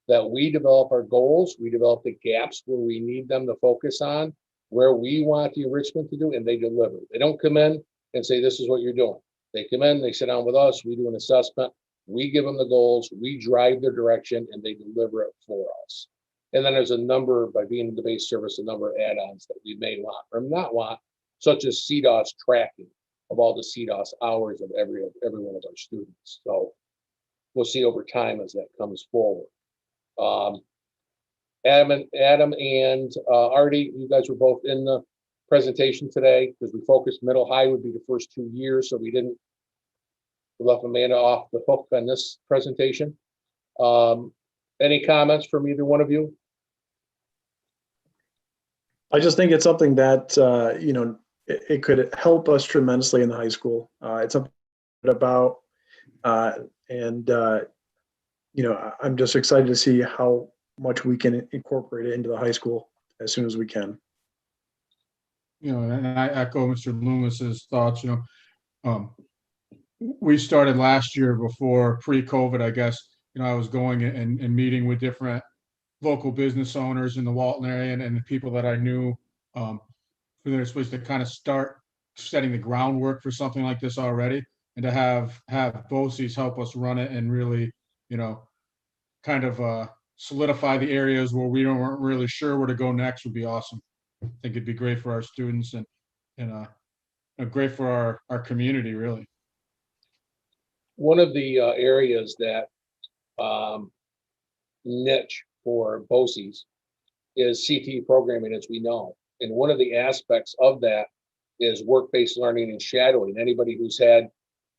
Speaker 2: that we develop our goals, we develop the gaps where we need them to focus on, where we want the enrichment to do, and they deliver. They don't come in and say, this is what you're doing. They come in, they sit down with us, we do an assessment, we give them the goals, we drive their direction, and they deliver it for us. And then there's a number, by being in the base service, a number of add-ons that we may want or not want, such as CDOS tracking of all the CDOS hours of every one of our students. So we'll see over time as that comes forward. Adam and Artie, you guys were both in the presentation today because we focused middle high would be the first 2 years, so we left Amanda off the hook on this presentation. Any comments from either one of you?
Speaker 6: I just think it's something that, it could help us tremendously in the high school. It's something about, I'm just excited to see how much we can incorporate it into the high school as soon as we can.
Speaker 5: And I echo Mr. Loomis's thoughts. We started last year before pre-COVID, I guess. I was going and meeting with different local business owners in the Walton area and the people that I knew who they're supposed to kind of start setting the groundwork for something like this already, and to have BOCES help us run it and really, kind of solidify the areas where we weren't really sure where to go next would be awesome. I think it'd be great for our students and great for our community, really.
Speaker 2: One of the areas that niche for BOCES is CTE programming, as we know. And one of the aspects of that is work-based learning and shadowing. Anybody who's had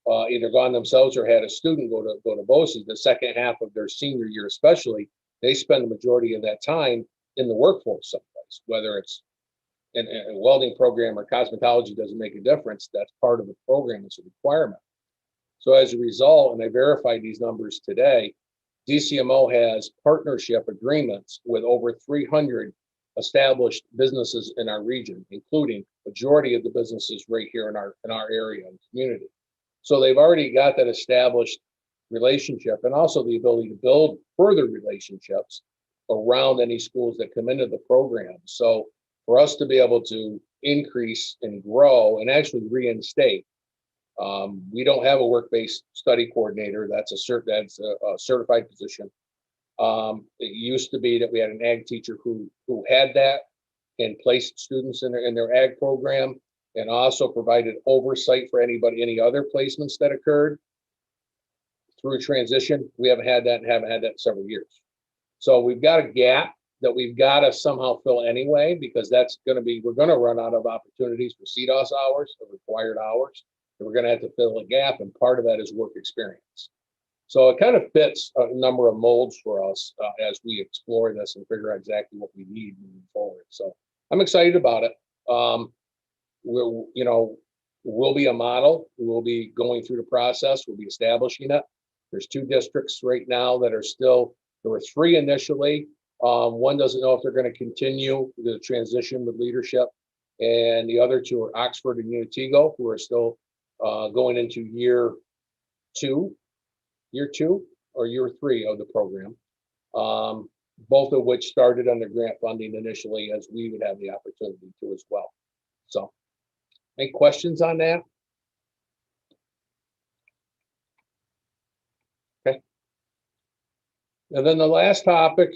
Speaker 2: either gone themselves or had a student go to BOCES, the second half of their senior year especially, they spend the majority of that time in the workforce someplace, whether it's in a welding program or cosmetology, doesn't make a difference. That's part of the program. It's a requirement. So as a result, and I verified these numbers today, DCMO has partnership agreements with over 300 established businesses in our region, including majority of the businesses right here in our area and community. So they've already got that established relationship, and also the ability to build further relationships around any schools that come into the program. So for us to be able to increase and grow and actually reinstate, we don't have a work-based study coordinator. That's a certified position. It used to be that we had an ag teacher who had that and placed students in their ag program, and also provided oversight for any other placements that occurred through a transition. We haven't had that in several years. So we've got a gap that we've got to somehow fill anyway, because we're going to run out of opportunities for CDOS hours, or required hours, and we're going to have to fill a gap, and part of that is work experience. So it kind of fits a number of molds for us as we explore this and figure out exactly what we need moving forward. So I'm excited about it. We'll be a model. We'll be going through the process. We'll be establishing it. There's 2 districts right now that are still, there were 3 initially. One doesn't know if they're going to continue the transition with leadership, and the other 2 are Oxford and Untitled, who are still going into year 2 or year 3 of the program. Both of which started under grant funding initially, as we would have the opportunity to as well. So, any questions on that? Okay. And then the last topic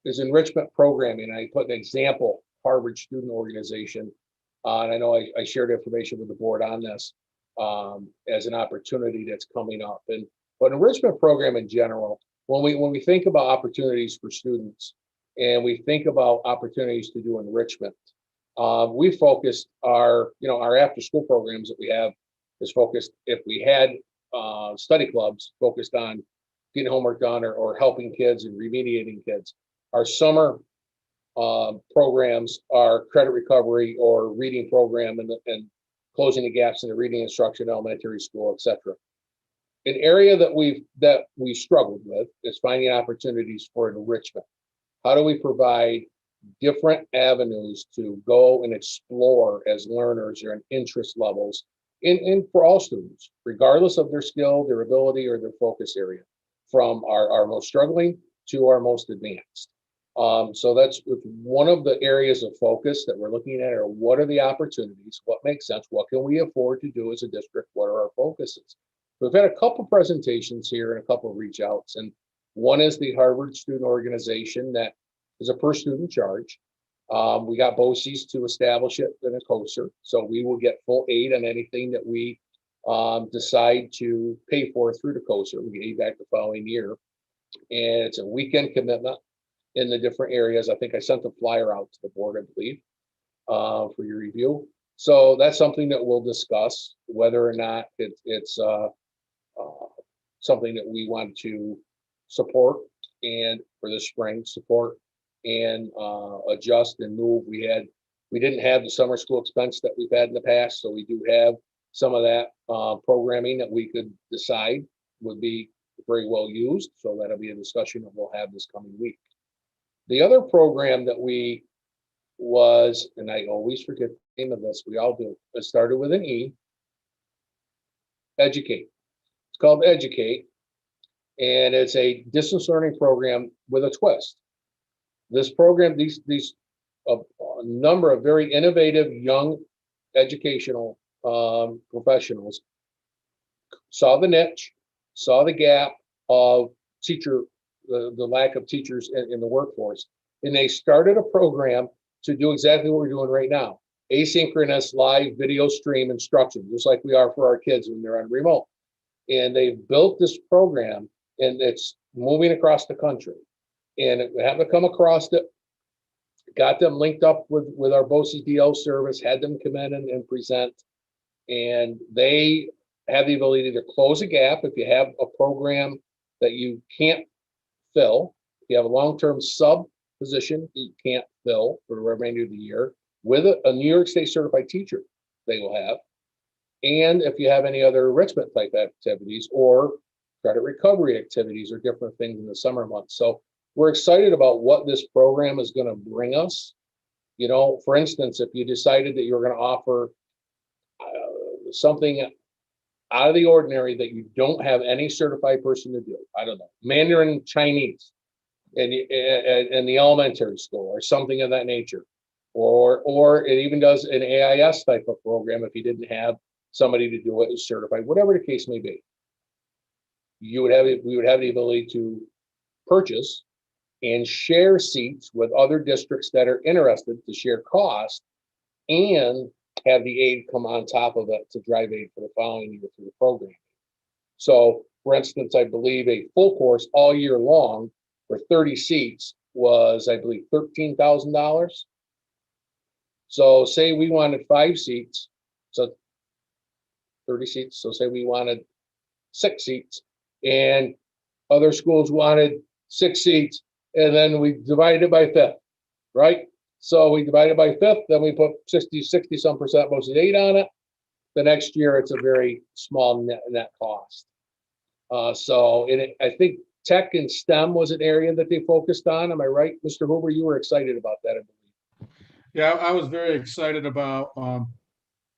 Speaker 2: is enrichment programming. I put an example Harvard student organization, and I know I shared information with the board on this as an opportunity that's coming up. But enrichment program in general, when we think about opportunities for students, and we think about opportunities to do enrichment, we focused our after school programs that we have is focused, if we had study clubs focused on getting homework done or helping kids and remediating kids. Our summer programs are credit recovery or reading program and closing the gaps in the reading instruction, elementary school, etc. An area that we struggled with is finding opportunities for enrichment. How do we provide different avenues to go and explore as learners or in interest levels in for all students, regardless of their skill, their ability, or their focus area, from our most struggling to our most advanced. So that's one of the areas of focus that we're looking at, are what are the opportunities, what makes sense, what can we afford to do as a district, what are our focuses. We've had a couple presentations here and a couple of reach outs, and one is the Harvard student organization that is a per student charge. We got BOCES to establish it in a COSER, so we will get full aid on anything that we decide to pay for through the COSER. We get aid back the following year, and it's a weekend commitment in the different areas. I think I sent the flyer out to the board, I believe, for your review. So that's something that we'll discuss, whether or not it's something that we want to support, and for the spring support and adjust and move. We didn't have the summer school expense that we've had in the past, so we do have some of that programming that we could decide would be very well used. So that'll be a discussion that we'll have this coming week. The other program that was, and I always forget the name of this, we all do, it started with an E, Educate. It's called Educate, and it's a distance learning program with a twist. This program, these a number of very innovative young educational professionals saw the niche, saw the gap of the lack of teachers in the workforce, and they started a program to do exactly what we're doing right now: asynchronous live video stream instruction, just like we are for our kids when they're on remote. And they've built this program, and it's moving across the country. And it happened to come across it, got them linked up with our BOCES DO service, had them come in and present. And they have the ability to close a gap if you have a program that you can't fill, if you have a long-term sub position that you can't fill for the remainder of the year, with a New York State certified teacher they will have. And if you have any other enrichment type activities or credit recovery activities or different things in the summer months. So we're excited about what this program is going to bring us. You know, for instance, if you decided that you're going to offer something out of the ordinary that you don't have any certified person to do, I don't know, Mandarin Chinese in the elementary school or something of that nature, or it even does an AIS type of program if you didn't have somebody to do it as certified, whatever the case may be. We would have the ability to purchase and share seats with other districts that are interested to share costs and have the aid come on top of it to drive aid for the following year through the program. So, for instance, I believe a full course all year long for 30 seats was, I believe, $13,000. So say we wanted 5 seats, so 30 seats. So say we wanted 6 seats and other schools wanted 6 seats, and then we divided it by 5th, right? So we divided by 5th, then we put 60 some percent posted aid on it. The next year, it's a very small net cost. I think tech and STEM was an area that they focused on. Am I right, Mr. Hoover? You were excited about that, I believe.
Speaker 5: Yeah, I was very excited about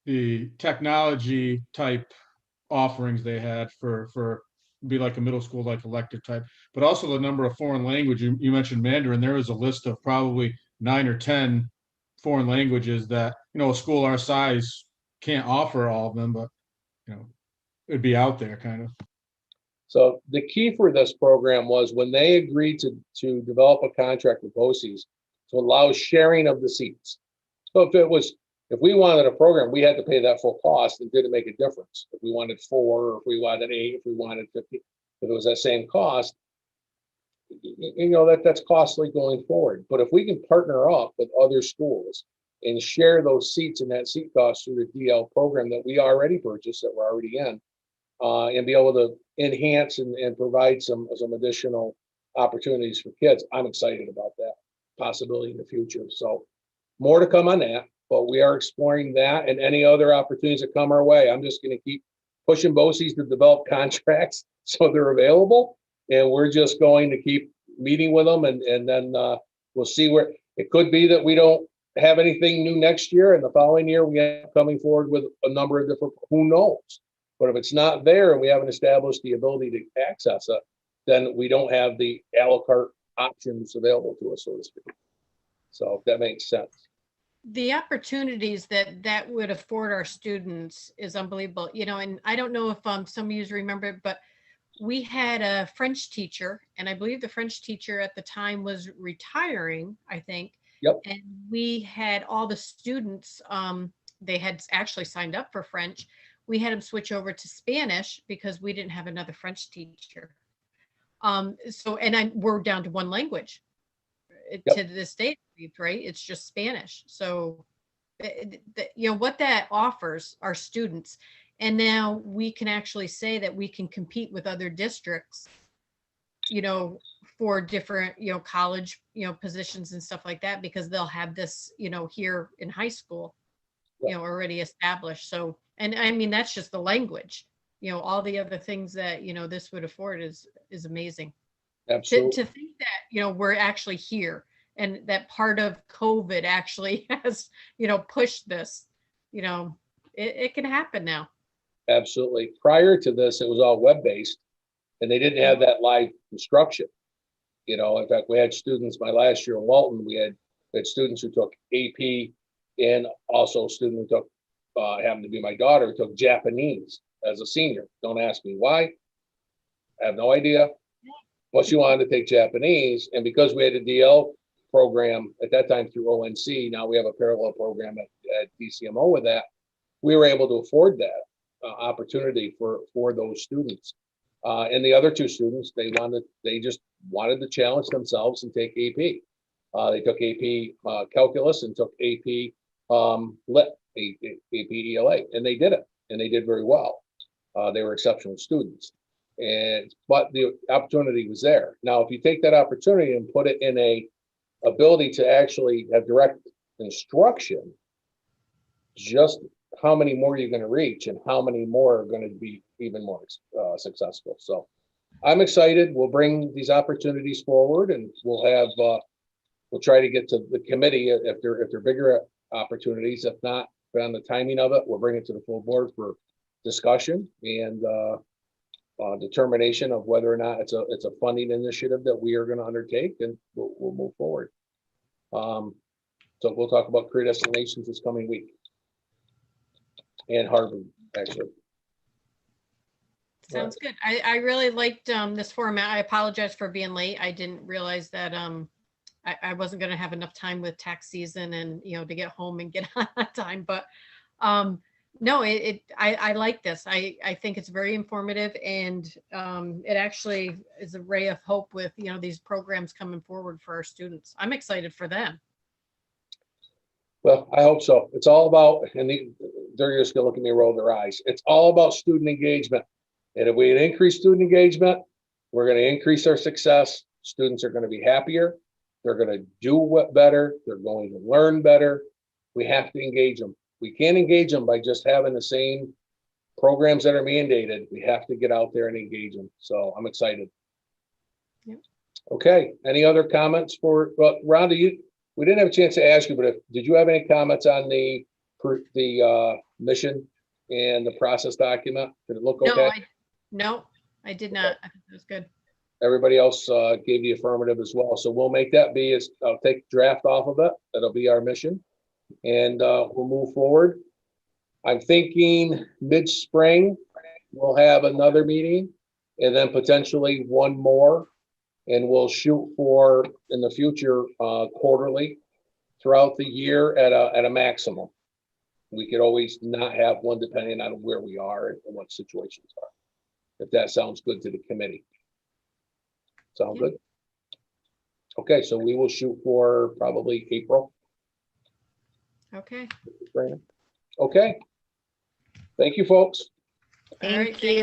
Speaker 5: the technology type offerings they had for be like a middle school like elective type, but also the number of foreign language. You mentioned Mandarin. There is a list of probably 9 or 10 foreign languages that, you know, a school our size can't offer all of them, but, you know, it'd be out there kind of.
Speaker 2: So the key for this program was when they agreed to develop a contract with BOCES to allow sharing of the seats. So if we wanted a program, we had to pay that full cost. It didn't make a difference. If we wanted 4, or if we wanted 8, if we wanted 50, if it was that same cost, you know, that's costly going forward. But if we can partner up with other schools and share those seats and that seat cost through the DL program that we already purchased, that we're already in, and be able to enhance and provide some additional opportunities for kids, I'm excited about that possibility in the future. So more to come on that, but we are exploring that and any other opportunities that come our way. I'm just going to keep pushing BOCES to develop contracts so they're available, and we're just going to keep meeting with them, and then we'll see where it could be that we don't have anything new next year, and the following year we end up coming forward with a number of different, who knows. But if it's not there and we haven't established the ability to access it, then we don't have the a la carte options available to us, so to speak. So if that makes sense.
Speaker 3: The opportunities that would afford our students is unbelievable. You know, and I don't know if some of you remember it, but we had a French teacher, and I believe the French teacher at the time was retiring, I think.
Speaker 2: Yep.
Speaker 3: And we had all the students, they had actually signed up for French. We had them switch over to Spanish because we didn't have another French teacher. We're down to one language to this day, right? It's just Spanish. So, you know, what that offers our students. And now we can actually say that we can compete with other districts, you know, for different, you know, college, you know, positions and stuff like that, because they'll have this, you know, here in high school, you know, already established. So, and I mean, that's just the language, you know, all the other things that, you know, this would afford is amazing.
Speaker 2: Absolutely.
Speaker 3: To think that, you know, we're actually here and that part of COVID actually has, you know, pushed this, you know, it can happen now.
Speaker 2: Absolutely. Prior to this, it was all web-based, and they didn't have that live instruction. You know, in fact, we had students, my last year in Walton, we had students who took AP, and also a student who took, happened to be my daughter, who took Japanese as a senior. Don't ask me why. I have no idea. But she wanted to take Japanese, and because we had a DL program at that time through ONC, now we have a parallel program at DCMO with that, we were able to afford that opportunity for those students. And the other 2 students, they just wanted to challenge themselves and take AP. They took AP calculus and took AP lit, AP ELA, and they did it, and they did very well. They were exceptional students, but the opportunity was there. Now, if you take that opportunity and put it in a ability to actually have direct instruction, just how many more are you going to reach, and how many more are going to be even more successful? So I'm excited. We'll bring these opportunities forward, and we'll have, we'll try to get to the committee if they're bigger opportunities. If not, but on the timing of it, we'll bring it to the full board for discussion and determination of whether or not it's a funding initiative that we are going to undertake, and we'll move forward. So we'll talk about career destinations this coming week, and Harvard actually.
Speaker 3: Sounds good. I really liked this format. I apologize for being late. I didn't realize that I wasn't going to have enough time with tax season and, you know, to get home and get on time. But no, I like this. I think it's very informative, and it actually is a ray of hope with, you know, these programs coming forward for our students. I'm excited for them.
Speaker 2: Well, I hope so. It's all about, and they're just gonna look at me and roll their eyes. It's all about student engagement. And if we increase student engagement, we're going to increase our success. Students are going to be happier. They're going to do better. They're going to learn better. We have to engage them. We can't engage them by just having the same programs that are mandated. We have to get out there and engage them. So I'm excited.
Speaker 3: Yep.
Speaker 2: Okay. Any other comments for, well, Rhonda, we didn't have a chance to ask you, but did you have any comments on the mission and the process document? Did it look okay?
Speaker 3: No, I did not. I think it was good.
Speaker 2: Everybody else gave the affirmative as well. So we'll make that be, I'll take draft off of it. That'll be our mission. And we'll move forward. I'm thinking mid-spring, we'll have another meeting, and then potentially one more. And we'll shoot for, in the future, quarterly throughout the year at a maximum. We could always not have one depending on where we are and what situations are. If that sounds good to the committee. Sound good? Okay, so we will shoot for probably April.
Speaker 3: Okay.
Speaker 2: Okay. Thank you, folks.
Speaker 3: All right,
Speaker 4: Thank you.